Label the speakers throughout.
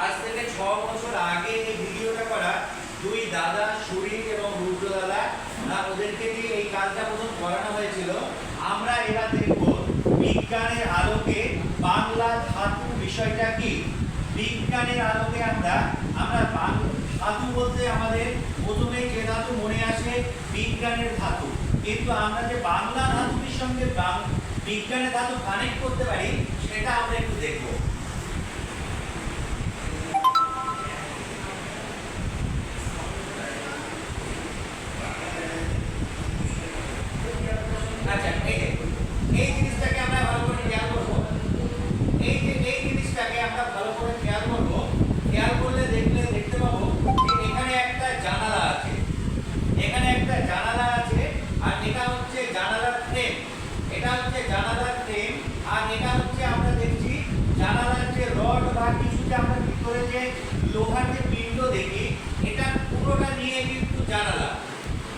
Speaker 1: আজ থেকে 6 বছর আগে এই ভিডিওটা করা দুই দাদা সুরিত এবং রুদ্র দাদা, ওদেরকে দিয়ে এই কাজটা প্রথম করানো হয়েছিল। আমরা এবার দেখব বিজ্ঞানের আলোকে বাংলা ধাতু বিষয়টা কি। বিজ্ঞানের আলোকে আমরা ধাতু বলতে আমাদের প্রথমে যে ধাতু মনে আসে বিজ্ঞানের ধাতু, কিন্তু আমরা যে বাংলা ধাতুর সঙ্গে বিজ্ঞানের ধাতু কানেক্ট করতে পারি সেটা আমরা একটু দেখব। আচ্ছা, এই জিনিসটাকে আমরা ভালো করে খেয়াল করব। এই জিনিসটাকে আমরা ভালো করে খেয়াল করব। খেয়াল করলে দেখতে পাবো যে এখানে একটা জানালা আছে, এখানে একটা জানালা আছে, আর এটা হচ্ছে জানালার ফ্রেম। এটা হচ্ছে জানালার ফ্রেম, আর এটা হচ্ছে আমরা দেখছি জানালার যে রড বা কিছু যে আমরা ভিতরে যে লোহার যে পিণ্ড দেখি, এটা পুরোটা নিয়ে কিন্তু জানালা।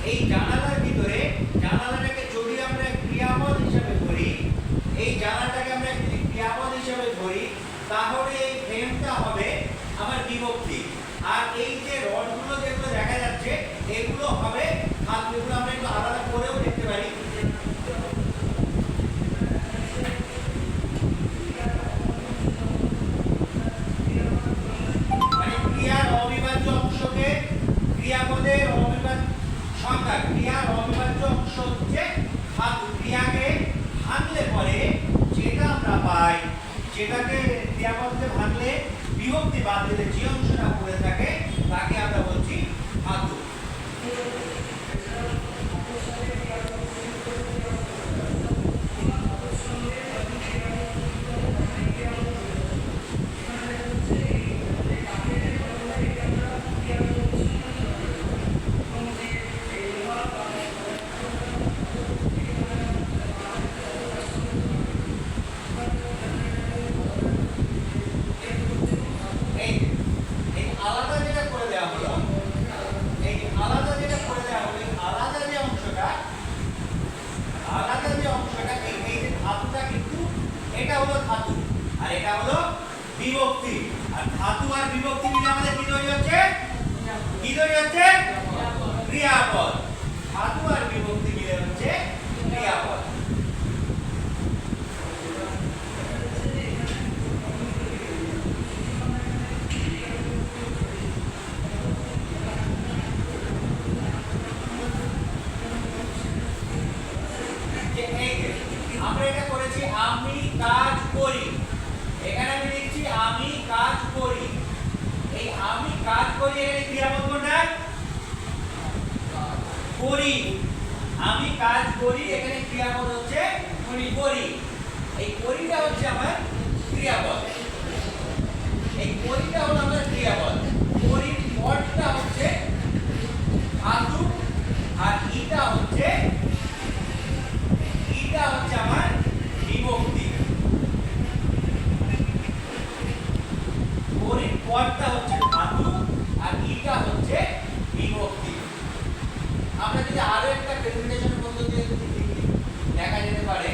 Speaker 1: এই জানালার ভিতরে জানালাটাকে যদি আমরা ক্রিয়াপদ হিসেবে ধরি, এই জানালাটাকে আমরা ক্রিয়াপদ হিসেবে ধরি, তাহলে এই ফ্রেমটা হবে আমার বিভক্তি। আর এই যে রডগুলো যেগুলো দেখা যাচ্ছে এগুলো হবে ধাতু। এগুলো আমরা একটু আলাদা করেও দেখতে পারি। মানে ক্রিয়ার অবিভাজ্য অংশকে ক্রিয়াপদের অবিভাজ্য সংখ্যা, ক্রিয়ার অবিভাজ্য অংশ হচ্ছে ধাতু। ক্রিয়াকে ভাঙলে পরে যেটা আমরা পাই, যেটাকে ক্রিয়াপদকে ভাঙলে বিভক্তি বাদ দিলে যে অংশটা পড়ে থাকে তাকে আমরা বলছি ধাতু। বিভক্তি। আর ধাতু আর বিভক্তি মিলে আমাদের কি তৈরি হচ্ছে? কি তৈরি হচ্ছে? ক্রিয়াপদ। ধাতু আর বিভক্তি মিলে হচ্ছে ক্রিয়াপদ। আমরা এটা করেছি আমি কাজ করি। এখানে আমি লিখছি আমি কাজ করি। এই আমি কাজ করি এখানে ক্রিয়াপদ কোনটা? করি। আমি কাজ করি এখানে ক্রিয়াপদ হচ্ছে করি। এই করিটা হচ্ছে আমার ক্রিয়াপদ। এই করিটা হলো আমার ক্রিয়াপদ। করির পদটা হচ্ছে ধাতু, আর ইটা হচ্ছে আমার বিভক্তি। করির পদটা হচ্ছে ধাতু, আর ইটা হচ্ছে বিভক্তি। আমরা যদি আরো একটা প্রেজেন্টেশন পদ্ধতি দেখা যেতে পারে,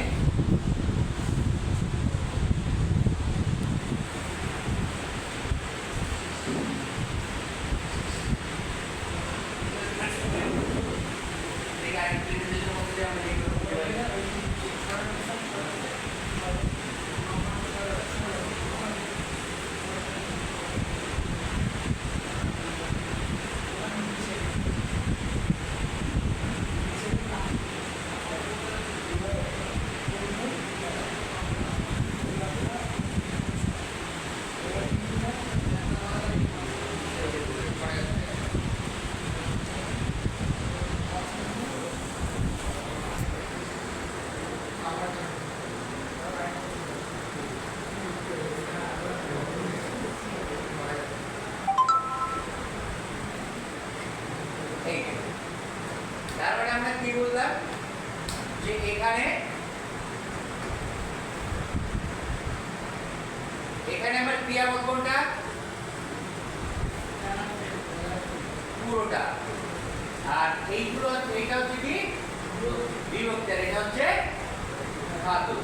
Speaker 1: তারপরে আমরা কি বললাম যে এখানে আমার ক্রিয়াপদ কোনটা? পুরোটা। আর এইগুলো এটা হচ্ছে কি বিভক্তি, আর এটা হচ্ছে ধাতু।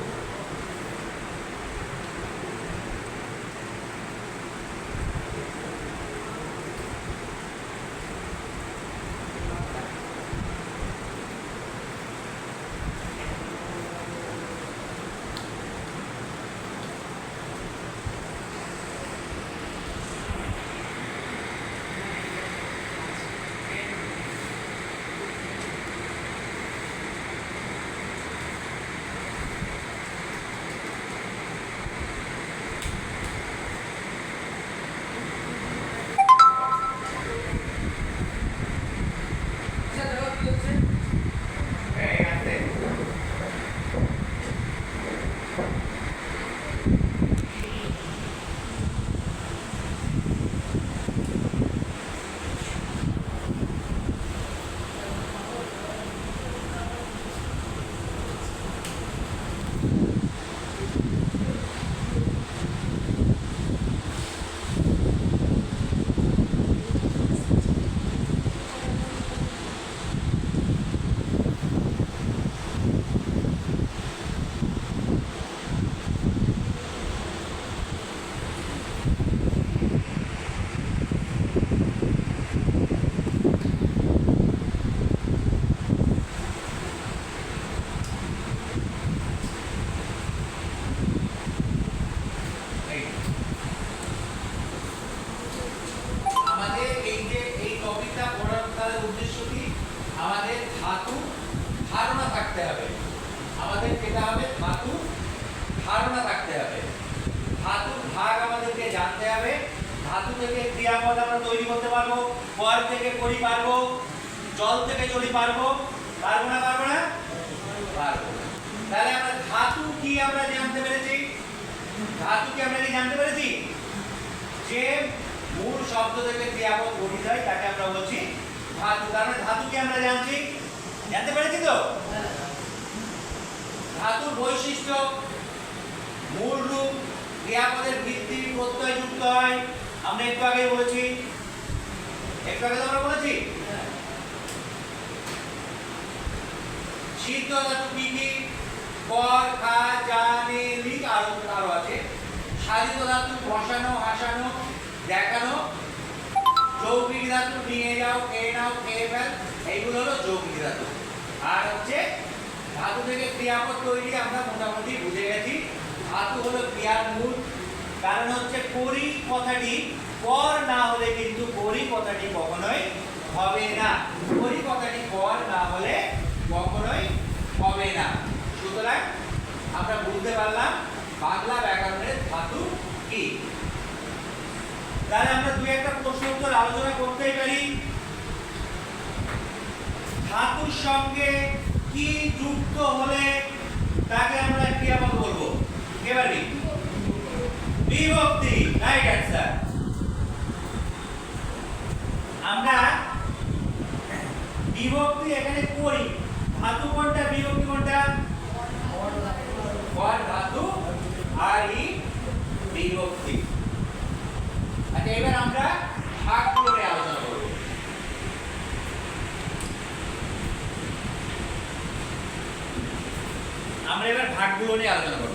Speaker 1: ধাতু ধারণা থাকতে হবে, ধাতুর ভাগ আমাদেরকে জানতে হবে, ধাতু থেকে ক্রিয়াপদ আমরা তৈরি করতে পারবো, কর থেকে করি পারবো, জল থেকে চলি পারবো, পারবো না পারবো না পারবো। তাহলে আমরা ধাতু কি আমরা জানতে পেরেছি, ধাতু কি আমরা কি জানতে পেরেছি, যে মূল শব্দ থেকে ক্রিয়াপদ গঠিত হয় তাকে আমরা বলছি ধাতু। তার মানে ধাতু কি আমরা জানতে পেরেছি তো। ধাতুর বৈশিষ্ট্য, মূল রূপ, ক্রিয়াপদের ভিত্তি, প্রত্যয় যুক্ত হয়, আমরা একটু আগে বলেছি, একটু আগে তো আমরা বলেছি। সিদ্ধ ধাতু কি কি, কর, খা, যা, নে, লিক, আরো আছে। সাধিত ধাতু বসানো, হাসানো, দেখানো। যৌগিক ধাতু নিয়ে যাও, খেয়ে নাও, খেয়ে ফেল, এইগুলো হলো যৌগিক ধাতু। আর হচ্ছে ধাতু থেকে ক্রিয়াপদ তৈরি আমরা মোটামুটি বুঝে গেছি। ধাতু হলো ক্রিয়ার মূল, কারণ হচ্ছে করি কথাটি কর না হলে কিন্তু করি কথাটি কখনোই হবে না, করি কথাটি কর না হলে কখনোই হবে না। সুতরাং আমরা বুঝতে পারলাম বাংলা ব্যাকরণের ধাতু কি। তাহলে আমরা দুই একটা প্রশ্ন উত্তর আলোচনা করতেই পারি। ধাতুর সঙ্গে কি যুক্ত হলে তাকে আমরা ক্রিয়াপদ বলবো, এবারে বিভক্তি, রাইট অ্যান্সার। আমরা বিভক্তি এখানে করি, ধাতু কোনটা বিভক্তি কোনটা, কর ধাতু আর ই বিভক্তি। আচ্ছা এবার আমরা ভাগগুলো নিয়ে আলোচনা করব। আমরা এবার ভাগগুলো নিয়ে আলোচনা করব।